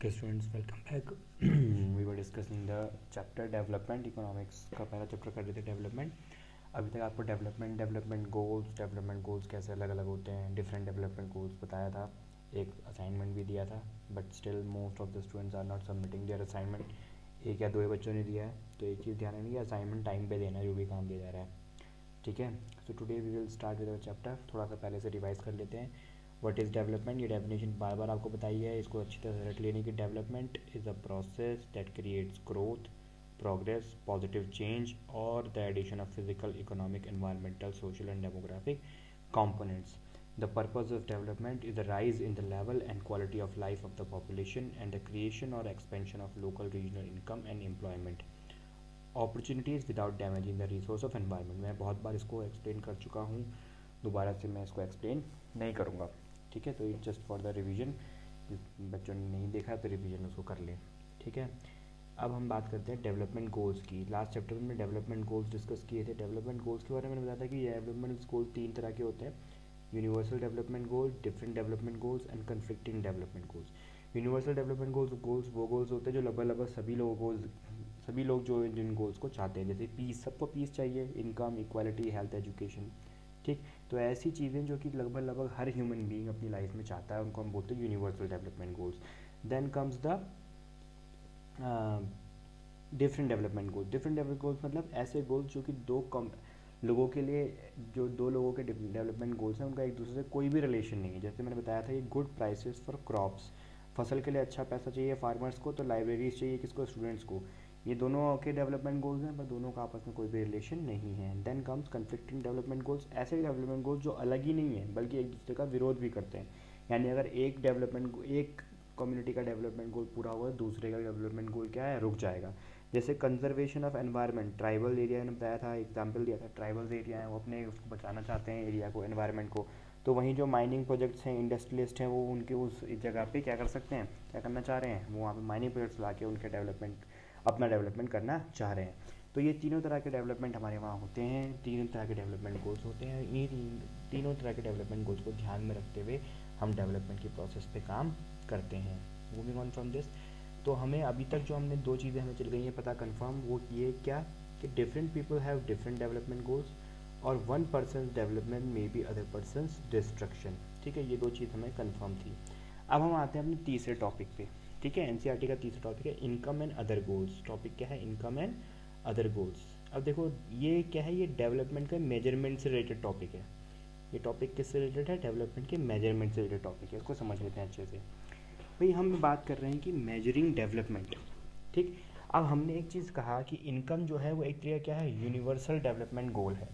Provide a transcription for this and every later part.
Okay students, welcome back. We were discussing the chapter development economics का पहला chapter कर रहे थे डेवलपमेंट. अभी तक आपको डेवलपमेंट गोल्स कैसे अलग अलग होते हैं, डिफरेंट डेवलपमेंट गोल्स बताया था, एक असाइनमेंट भी दिया था. But still most of the students are not submitting their assignment. एक या दो बच्चों ने दिया है, तो एक चीज़ ध्यान रखना कि असाइनमेंट टाइम पे देना जो भी काम दिया जा रहा है. ठीक है. So today we will start with our chapter. थोड़ा सा पहले से रिवाइज कर लेते हैं. What is development. ये डेफिनेशन बार बार आपको बताई है, इसको अच्छी तरह से रट लेने की. Development is a process that creates growth, progress, positive change, or the addition of physical, economic, environmental, social, and demographic components. The purpose of development is the rise in the level and quality of life of the population and the creation or expansion of local regional income and employment opportunities without damaging the resource of environment. मैं बहुत बार इसको explain कर चुका हूँ, दोबारा से मैं इसको एक्सप्लेन नहीं करूँगा. ठीक है. तो ये जस्ट फॉर द रिवीजन, बच्चों ने नहीं देखा तो रिवीजन उसको कर लें. ठीक है. अब हम बात करते हैं डेवलपमेंट गोल्स की. लास्ट चैप्टर में डेवलपमेंट गोल्स डिस्कस किए थे. डेवलपमेंट गोल्स के बारे में मैंने बताया था कि डेवलपमेंट गोल्स तीन तरह के होते हैं: universal development goals, different development goals and conflicting development goals. Universal development goals वो गोल्स होते हैं जो लगभग सभी लोग जो जिन गोल्स को चाहते हैं. जैसे पीस, सबको पीस चाहिए, इनकम, इक्वालिटी, हेल्थ, एजुकेशन. ठीक. तो ऐसी चीज़ें जो कि लगभग हर ह्यूमन बीइंग अपनी लाइफ में चाहता है, उनको हम बोलते हैं universal development goals. Then comes the different development goals. Different development goals मतलब ऐसे गोल्स जो कि लोगों के लिए, जो दो लोगों के डेवलपमेंट गोल्स हैं, उनका एक दूसरे से कोई भी रिलेशन नहीं है. जैसे मैंने बताया था, ये गुड प्राइसेस फॉर क्रॉप्स, फसल के लिए अच्छा पैसा चाहिए फार्मर्स को, तो लाइब्रेरीज चाहिए किसको, स्टूडेंट्स को. ये दोनों के डेवलपमेंट गोल्स हैं, पर दोनों का आपस में कोई भी रिलेशन नहीं है. Then comes conflicting development goals. ऐसे डेवलपमेंट गोल्स जो अलग ही नहीं है बल्कि एक दूसरे का विरोध भी करते हैं. यानी अगर एक कम्युनिटी का डेवलपमेंट गोल पूरा हुआ, दूसरे का डेवलपमेंट गोल क्या है, रुक जाएगा. जैसे conservation of environment. Tribal area ने बताया था, एग्जाम्पल दिया था, ट्राइबल एरिया है, वो अपने उसको बचाना चाहते हैं, एरिया को, एनवायरनमेंट को. तो वहीं जो माइनिंग प्रोजेक्ट्स हैं, इंडस्ट्रियलिस्ट हैं, वो उनके उस जगह पे क्या कर सकते हैं, क्या करना चाह रहे हैं, वो वहाँ पे माइनिंग प्रोजेक्ट्स ला के उनके अपना डेवलपमेंट करना चाह रहे हैं. तो ये तीनों तरह के डेवलपमेंट हमारे वहाँ होते हैं, तीनों तरह के डेवलपमेंट गोल्स होते हैं. ये तीनों तरह के डेवलपमेंट गोल्स को ध्यान में रखते हुए हम डेवलपमेंट की प्रोसेस पे काम करते हैं. मूविंग ऑन फ्रॉम दिस, तो हमें अभी तक जो हमने दो चीज़ें हमें चल गई हैं पता कंफर्म, वो ये क्या कि different people have different development goals और one person development may be other person destruction. ठीक है. ये दो चीज़ हमें कंफर्म थी. अब हम आते हैं अपने तीसरे टॉपिक पे. ठीक है. एनसीईआरटी का तीसरा टॉपिक है income and other goals. Topic क्या है, इनकम एंड अदर गोल्स. अब देखो ये क्या है, ये डेवलपमेंट का मेजरमेंट से रिलेटेड टॉपिक है. ये टॉपिक किससे रिलेटेड है, डेवलपमेंट के मेजरमेंट से रिलेटेड टॉपिक है. इसको समझ लेते हैं अच्छे से. भाई हम बात कर रहे हैं कि मेजरिंग डेवलपमेंट. ठीक. अब हमने एक चीज़ कहा कि इनकम जो है वो एक तरह क्या है, यूनिवर्सल डेवलपमेंट गोल है.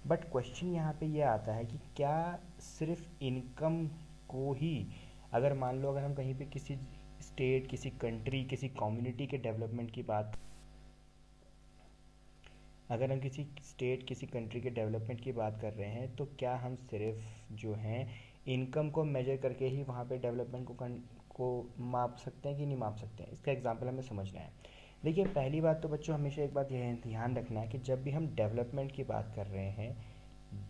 बट क्वेश्चन यहाँ पे ये आता है कि क्या सिर्फ इनकम को ही, अगर मान लो अगर हम कहीं पे किसी स्टेट, किसी कंट्री, किसी कम्युनिटी के डेवलपमेंट की बात, अगर हम किसी स्टेट, किसी कंट्री के डेवलपमेंट की बात कर रहे हैं, तो क्या हम सिर्फ जो हैं इनकम को मेजर करके ही वहाँ पे डेवलपमेंट को माप सकते हैं कि नहीं माप सकते हैं. इसका एग्जांपल हमें समझना है. देखिए पहली बात तो बच्चों, हमेशा एक बात यह ध्यान रखना है कि जब भी हम डेवलपमेंट की बात कर रहे हैं,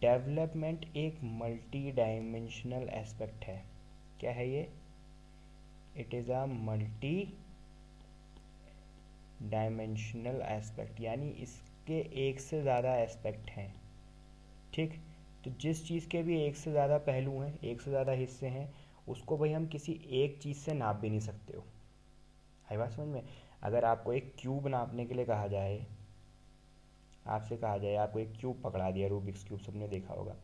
डेवलपमेंट एक मल्टी डायमेंशनल एस्पेक्ट है. क्या है ये, it is a multi dimensional aspect, यानी इसके एक से ज़्यादा एस्पेक्ट हैं. ठीक. तो जिस चीज़ के भी एक से ज़्यादा पहलू हैं, एक से ज़्यादा हिस्से हैं, उसको भाई हम किसी एक चीज़ से नाप भी नहीं सकते हो. है बात समझ में. अगर आपको एक क्यूब नापने के लिए कहा जाए, आपसे कहा जाए, आपको एक क्यूब पकड़ा दिया, रूबिक्स क्यूब सबने देखा होगा,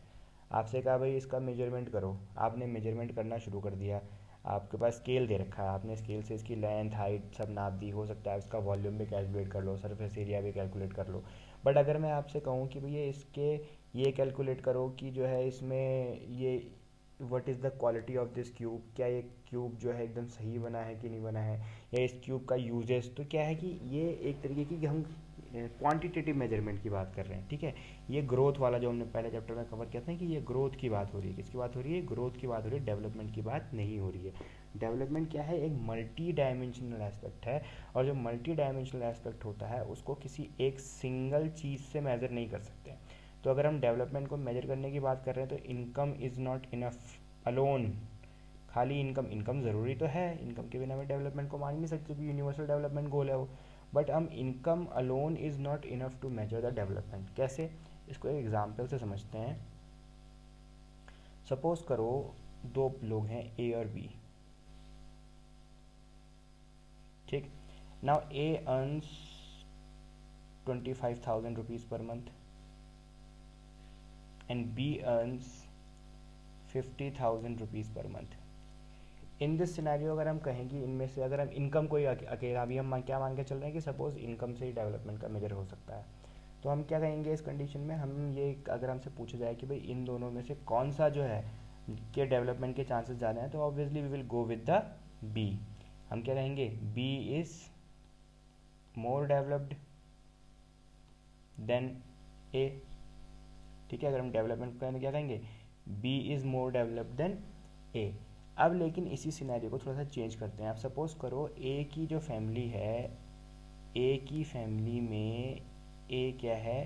आपसे कहा भाई इसका मेजरमेंट करो, आपने मेजरमेंट करना शुरू कर दिया. आपके पास स्केल दे रखा है, आपने स्केल से इसकी लेंथ, हाइट सब नाप दी, हो सकता है इसका वॉल्यूम भी कैलकुलेट कर लो, सरफेस एरिया भी कैलकुलेट कर लो. बट अगर मैं आपसे कहूँ कि भैया इसके ये कैलकुलेट करो कि जो है इसमें ये what is the quality of this cube, क्या ये क्यूब जो है एकदम सही बना है कि नहीं बना है, या इस क्यूब का यूजेस, तो क्या है कि ये एक तरीके की हम क्वांटिटेटिव मेजरमेंट की बात कर रहे हैं. ठीक है. ये ग्रोथ वाला जो हमने पहले चैप्टर में कवर किया था कि ये ग्रोथ की बात हो रही है. किसकी बात हो रही है, ग्रोथ की बात हो रही है, डेवलपमेंट की बात नहीं हो रही है. डेवलपमेंट क्या है, एक मल्टी डायमेंशनल एस्पेक्ट है, और जो मल्टी डायमेंशनल एस्पेक्ट होता है उसको किसी एक सिंगल चीज़ से मेज़र नहीं कर सकते. तो अगर हम डेवलपमेंट को मेजर करने की बात कर रहे हैं, तो income is not enough alone, खाली इनकम ज़रूरी तो है, इनकम के बिना मैं डेवलपमेंट को मान ही नहीं सकती क्योंकि यूनिवर्सल डेवलपमेंट गोल है वो, बट हम income alone is not enough to measure the development. कैसे, इसको एक एग्जाम्पल से समझते हैं। सपोज करो दो लोग हैं ए और बी, ठीक। Now A earns 25,000 rupees per month and B earns 50,000 rupees per month. In this scenario अगर हम कहें कि इनमें से अगर हम इनकम को ही अकेला, अभी हम क्या मान के चल रहे हैं कि सपोज इनकम से ही डेवलपमेंट का मेजर हो सकता है, तो हम क्या कहेंगे इस कंडीशन में, हम ये अगर हमसे पूछा जाए कि भाई इन दोनों में से कौन सा जो है के डेवलपमेंट के चांसेस ज़्यादा हैं, तो obviously we will go with the B. हम क्या कहेंगे, B is more developed than A, ठीक है। अगर हम डेवलपमेंट करें तो क्या कहेंगे, B is more developed than A. अब लेकिन इसी सिनेरियो को थोड़ा सा चेंज करते हैं। आप सपोज करो ए की जो फैमिली है, ए की फैमिली में ए क्या है,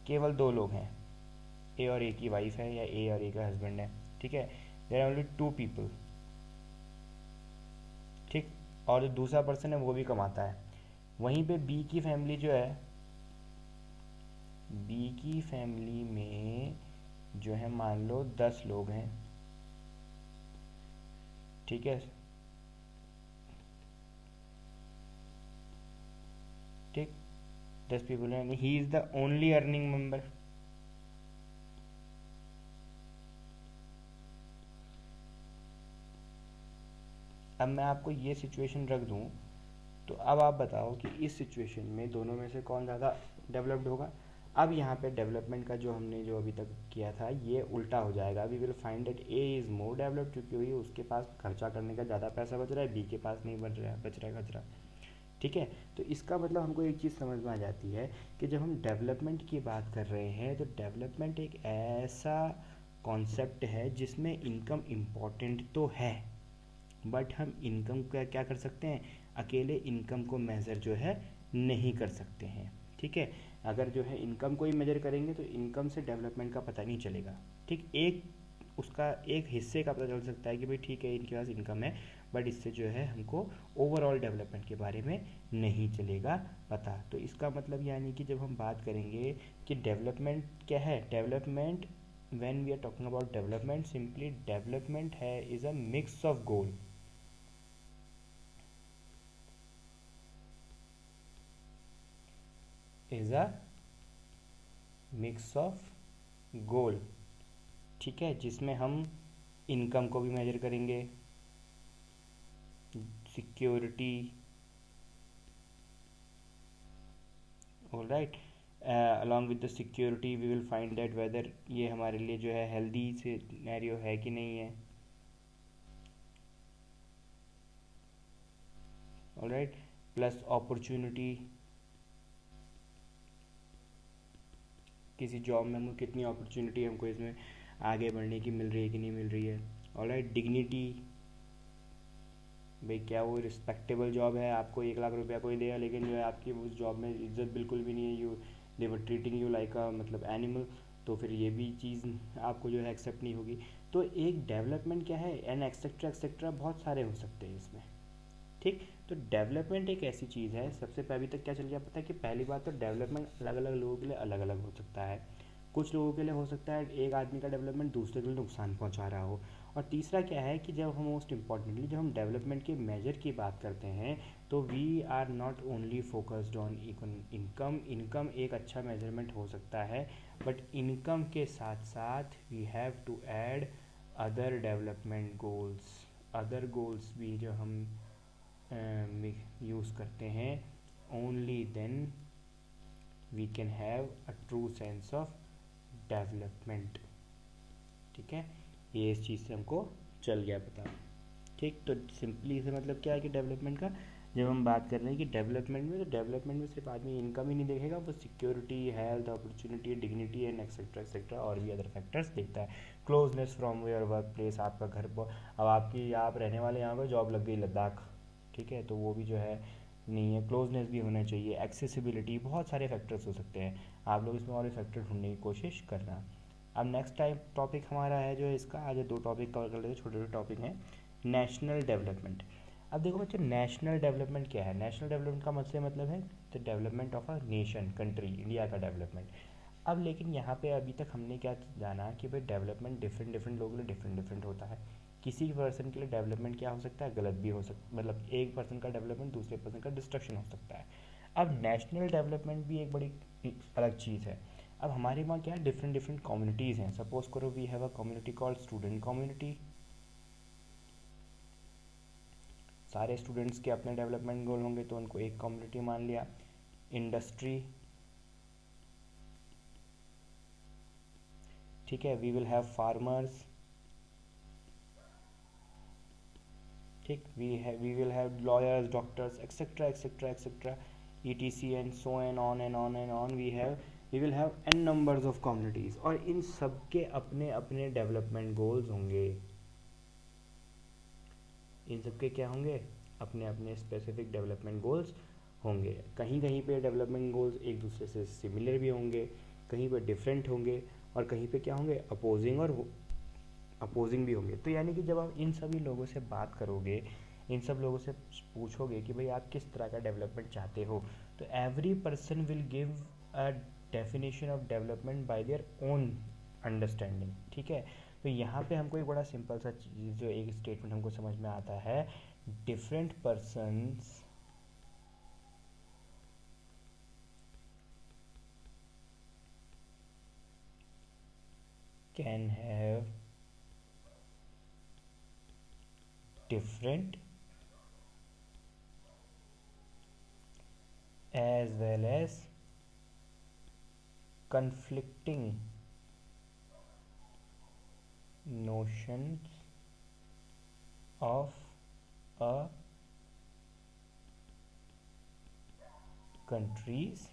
केवल दो लोग हैं, ए और ए की वाइफ है या ए और ए का हस्बैंड है, ठीक है। देयर आर ओनली 2 पीपल, ठीक। और जो दूसरा पर्सन है वो भी कमाता है। वहीं पे बी की फैमिली जो है, बी की फैमिली में जो है मान लो 10 लोग हैं, ठीक है, ठीक। 10 पीपल हैं, he is the only earning member. अब मैं आपको ये सिचुएशन रख दूं, तो अब आप बताओ कि इस सिचुएशन में दोनों में से कौन ज़्यादा डेवलप्ड होगा। अब यहाँ पे डेवलपमेंट का जो हमने जो अभी तक किया था ये उल्टा हो जाएगा। We will find that A is more developed, क्योंकि वही उसके पास खर्चा करने का ज़्यादा पैसा बच रहा है, बी के पास नहीं बच रहा है खर्चा, ठीक है। तो इसका मतलब हमको एक चीज़ समझ में आ जाती है कि जब हम डेवलपमेंट की बात कर रहे हैं तो डेवलपमेंट एक ऐसा कॉन्सेप्ट है जिसमें इनकम इम्पॉर्टेंट तो है, बट हम इनकम का क्या कर सकते हैं, अकेले इनकम को मेज़र जो है नहीं कर सकते हैं, ठीक है। अगर जो है इनकम को ही मेजर करेंगे तो इनकम से डेवलपमेंट का पता नहीं चलेगा, ठीक। एक उसका एक हिस्से का पता चल सकता है कि भाई ठीक है इनके पास इनकम है, बट इससे जो है हमको ओवरऑल डेवलपमेंट के बारे में नहीं चलेगा पता। तो इसका मतलब यानी कि जब हम बात करेंगे कि डेवलपमेंट क्या है, development when we are talking about development, simply development है is a mix of goal, is a mix of goal, ठीक है, जिसमें हम इनकम को भी मेजर करेंगे, security, all right, along with the security we will find that whether ये हमारे लिए जो है हेल्दी सिनेरियो है कि नहीं है, ऑल राइट, प्लस अपॉर्चुनिटी, किसी जॉब में हमको कितनी अपॉर्चुनिटी हमको इसमें आगे बढ़ने की मिल रही है कि नहीं मिल रही है, ऑल राइट। डिग्निटी, भाई क्या वो रिस्पेक्टेबल जॉब है, आपको 1 लाख रुपया कोई देगा लेकिन जो है आपकी उस जॉब में इज्जत बिल्कुल भी नहीं है, you they were treating you like अ मतलब एनिमल, तो फिर ये भी चीज़ आपको जो है एक्सेप्ट नहीं होगी। तो एक डेवलपमेंट क्या है, एंड एक्सेट्रा एक्सेट्रा बहुत सारे हो सकते हैं इसमें, ठीक। तो डेवलपमेंट एक ऐसी चीज़ है, सबसे अभी तक क्या चल गया पता है कि पहली बात तो डेवलपमेंट अलग अलग लोगों के लिए अलग अलग हो सकता है। कुछ लोगों के लिए हो सकता है एक आदमी का डेवलपमेंट दूसरे के लिए नुकसान पहुंचा रहा हो। और तीसरा क्या है कि जब हम मोस्ट इम्पॉर्टेंटली जब हम डेवलपमेंट के मेजर की बात करते हैं तो we are not only focused on income. Income एक अच्छा मेजरमेंट हो सकता है, बट इनकम के साथ साथ we have to add other development goals, other goals भी जो हम यूज़ करते हैं, only then we can have a true sense of development, ठीक है। ये इस चीज़ से हमको चल गया पता, ठीक। तो सिंपली इसे मतलब क्या है कि डेवलपमेंट का जब हम बात कर रहे हैं कि डेवलपमेंट में, तो डेवलपमेंट में सिर्फ आदमी इनकम ही नहीं देखेगा, वो security, health, opportunity, dignity and etcetera etcetera और भी अदर फैक्टर्स देखता है। Closeness from your work place, आपका घर, अब आपकी आप रहने वाले यहाँ पर जॉब लग गई लद्दाख, ठीक है, तो वो भी जो है नहीं है, क्लोजनेस भी होना चाहिए, एक्सेसिबिलिटी, बहुत सारे फैक्टर्स हो सकते हैं। आप लोग इसमें और भी फैक्टर ढूंढने की कोशिश करना। अब नेक्स्ट टाइप टॉपिक हमारा है जो इसका, आज 2 टॉपिक कवर कर लेते हैं, छोटे छोटे टॉपिक हैं। National development. अब देखो बच्चों, नेशनल डेवलपमेंट क्या है? नेशनल डेवलपमेंट का मतलब है the development of a nation, country, India का डेवलपमेंट। अब लेकिन यहाँ पे अभी तक हमने क्या जाना कि भाई डेवलपमेंट डिफरेंट डिफरेंट लोगों के लिए डिफरेंट डिफरेंट होता है। किसी पर्सन के लिए डेवलपमेंट क्या हो सकता है, गलत भी हो सकता, मतलब एक पर्सन का डेवलपमेंट दूसरे पर्सन का डिस्ट्रक्शन हो सकता है। अब नेशनल डेवलपमेंट भी एक बड़ी अलग चीज़ है। अब हमारे वहाँ क्या है, डिफरेंट डिफरेंट कम्युनिटीज़ हैं। सपोज करो we have a community called student community. सारे स्टूडेंट्स के अपने डेवलपमेंट गोल होंगे तो उनको एक कम्युनिटी मान लिया। इंडस्ट्री, ठीक है, वी विल हैव फार्मर्स, ठीक, we will have lawyers, doctors, etcetera etcetera etcetera, ETC and so and on and on and on. We will have N numbers of communities, और इन सब के अपने अपने डेवलपमेंट गोल्स होंगे। इन सब के क्या होंगे, अपने अपने स्पेसिफिक डेवलपमेंट गोल्स होंगे। कहीं कहीं पे डेवलपमेंट गोल्स एक दूसरे से सिमिलर भी होंगे, कहीं पे डिफरेंट होंगे, और कहीं पे क्या होंगे, अपोजिंग भी होंगे। तो यानी कि जब आप इन सभी लोगों से बात करोगे, इन सब लोगों से पूछोगे कि भाई आप किस तरह का डेवलपमेंट चाहते हो, तो every person will give a definition of development bye their own understanding, ठीक है। तो यहाँ पे हमको एक बड़ा सिंपल सा चीज़, जो एक स्टेटमेंट हमको समझ में आता है, different persons can have different as well as conflicting notions of a country's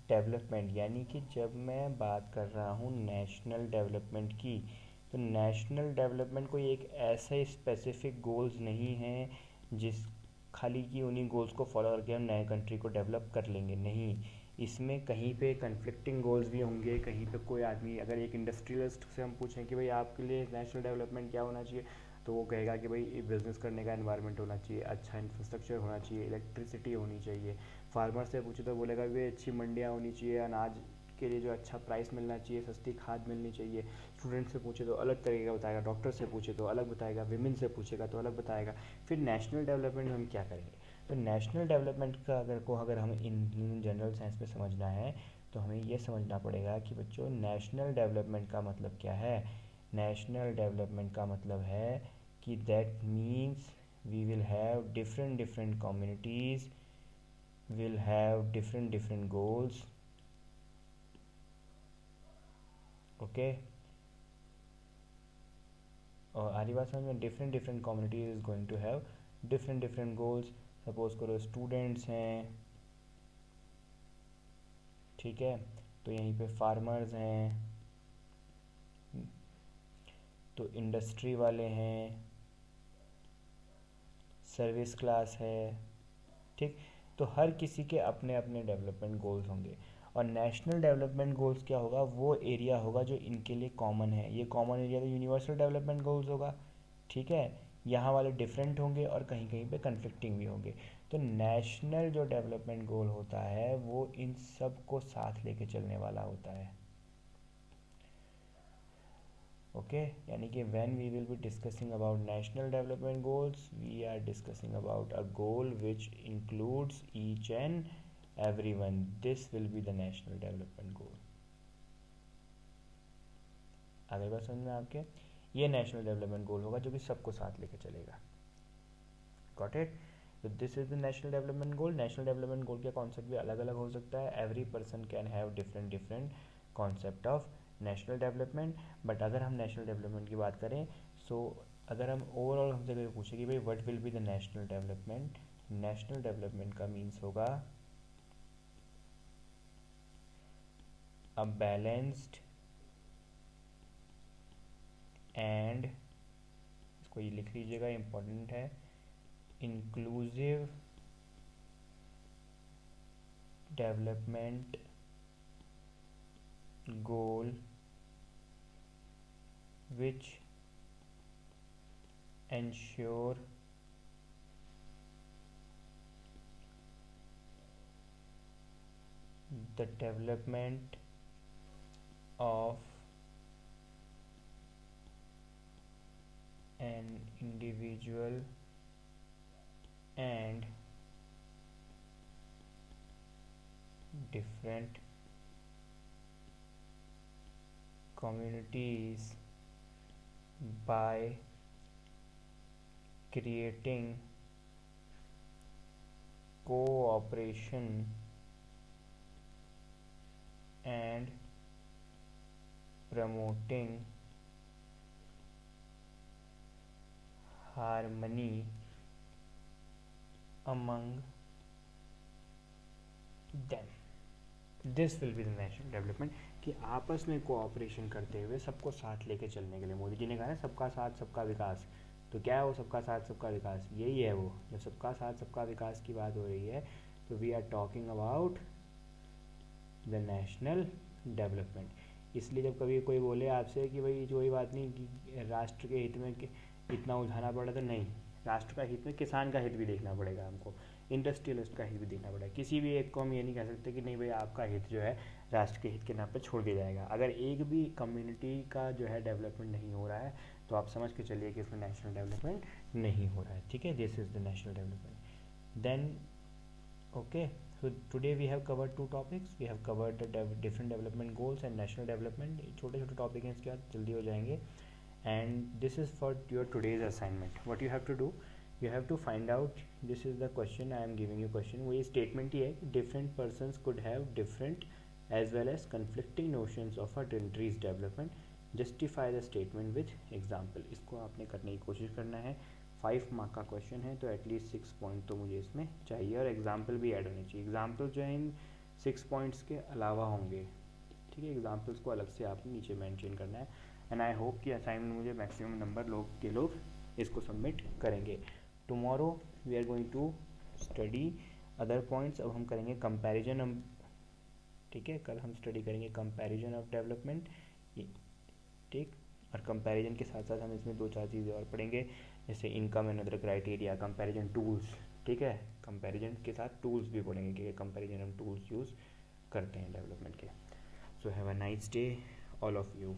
development. यानी कि जब मैं बात कर रहा हूँ नेशनल डेवलपमेंट की, तो नेशनल डेवलपमेंट कोई एक ऐसे स्पेसिफिक गोल्स नहीं हैं जिस खाली कि उन्हीं गोल्स को फॉलो करके हम नए कंट्री को डेवलप कर लेंगे, नहीं। इसमें कहीं पे कन्फ्लिक्टिंग गोल्स भी होंगे। कहीं पे कोई आदमी, अगर एक इंडस्ट्रियलिस्ट से हम पूछें कि भाई आपके लिए नेशनल डेवलपमेंट क्या होना चाहिए, तो वो कहेगा कि भाई बिज़नेस करने का एनवायरनमेंट होना चाहिए, अच्छा इंफ्रास्ट्रक्चर होना चाहिए, इलेक्ट्रिसिटी होनी चाहिए। फार्मर से पूछे तो बोलेगा भी अच्छी मंडियाँ होनी चाहिए, अनाज के लिए जो अच्छा प्राइस मिलना चाहिए, सस्ती खाद मिलनी चाहिए। स्टूडेंट से पूछे तो अलग तरीके का बताएगा, डॉक्टर से पूछे तो अलग बताएगा, विमेन से पूछेगा तो अलग बताएगा। फिर नेशनल डेवलपमेंट में हम क्या करेंगे? तो नेशनल डेवलपमेंट का अगर हमें इन जनरल सेंस में समझना है, तो हमें ये समझना पड़ेगा कि बच्चों नेशनल डेवलपमेंट का मतलब क्या है। नेशनल डेवलपमेंट का मतलब है कि that means we will have different different communities, will have different different goals, okay। और आरी बात समझ में, different different communities is going to have different different goals. Suppose करो स्टूडेंट्स हैं, ठीक है, तो यहीं पे फार्मर्स हैं, तो इंडस्ट्री वाले हैं, सर्विस क्लास है, ठीक। तो हर किसी के अपने अपने डेवलपमेंट गोल्स होंगे। और नेशनल डेवलपमेंट गोल्स क्या होगा, वो एरिया होगा जो इनके लिए कॉमन है। ये कॉमन एरिया तो यूनिवर्सल डेवलपमेंट गोल्स होगा, ठीक है। यहाँ वाले डिफरेंट होंगे और कहीं कहीं पे कन्फ्लिक्टिंग भी होंगे। तो नेशनल जो डेवलपमेंट गोल होता है वो इन सब को साथ लेके चलने वाला होता है, ओके। यानी कि when we will be discussing about national development goals, we are discussing about a goal which includes each and everyone, this will be the national development goal। अगली बात समझ में आपके, ये नेशनल डेवलपमेंट गोल होगा जो कि सबको साथ लेके चलेगा, गॉट इट। तो this is the national development goal. National development goal का कॉन्सेप्ट भी अलग अलग हो सकता है। Every person can have different different concept of national development. But अगर हम नेशनल डेवलपमेंट की बात करें, सो अगर हम ओवरऑल हमसे कोई पूछे कि भाई what will be the national development, national development का मीन्स होगा अ बैलेंस्ड एंड, इसको ये लिख लीजिएगा, इम्पोर्टेंट है, inclusive development goal which ensure the development of an individual and different communities by creating cooperation and promoting harmony among them. This will be the national development, कि आपस में cooperation करते हुए सबको साथ लेके चलने के लिए। मोदी जी ने कहा ना सबका साथ सबका विकास, तो क्या है वो सबका साथ सबका विकास? यही है वो। जब सबका साथ सबका विकास की बात हो रही है तो we are talking about the national development. इसलिए जब कभी कोई बोले आपसे कि भाई कोई बात नहीं कि राष्ट्र के हित में इतना उलझाना पड़ा, तो नहीं, राष्ट्र का हित में किसान का हित भी देखना पड़ेगा हमको, इंडस्ट्रियलिस्ट का हित भी देखना पड़ेगा। किसी भी एक को हम ये नहीं कह सकते कि नहीं भाई आपका हित जो है राष्ट्र के हित के नाम पर छोड़ दिया जाएगा। अगर एक भी कम्युनिटी का जो है डेवलपमेंट नहीं हो रहा है तो आप समझ के चलिए कि इसमें नेशनल डेवलपमेंट नहीं हो रहा है। ठीक है, this is the national development. Then okay, so today we have covered two topics. We have covered the different development goals and national development. छोटे छोटे टॉपिक हैं, इसके बाद जल्दी हो जाएंगे। and this is for your today's assignment. What you have to do, you have to find out, this is the question I am giving you question, वो ये statement ही है कि different persons could have different as well as conflicting notions of a country's development. Justify the statement with example. इसको आपने करने की कोशिश करना है। 5 मार्क का क्वेश्चन है तो एटलीस्ट 6 पॉइंट तो मुझे इसमें चाहिए, और एग्जाम्पल भी ऐड होनी चाहिए। एग्जाम्पल जो है इन 6 पॉइंट्स के अलावा होंगे। ठीक है, एग्जाम्पल्स को अलग से आपने नीचे मेंशन करना है। एंड आई होप कि असाइनमेंट मुझे मैक्सिमम नंबर लोग इसको सबमिट करेंगे। Tomorrow we are going to study other points. अब हम करेंगे कंपैरिजन। ठीक है, कल हम स्टडी करेंगे कंपैरिजन ऑफ डेवलपमेंट। ठीक, और कंपैरिजन के साथ साथ हम इसमें 2-4 चीज़ें और पढ़ेंगे, जैसे income and other criteria, comparison tools. ठीक है, कंपैरिजन के साथ टूल्स भी पढ़ेंगे कि कंपैरिजन हम टूल्स यूज़ करते हैं डेवलपमेंट के। So have a nice day all of you.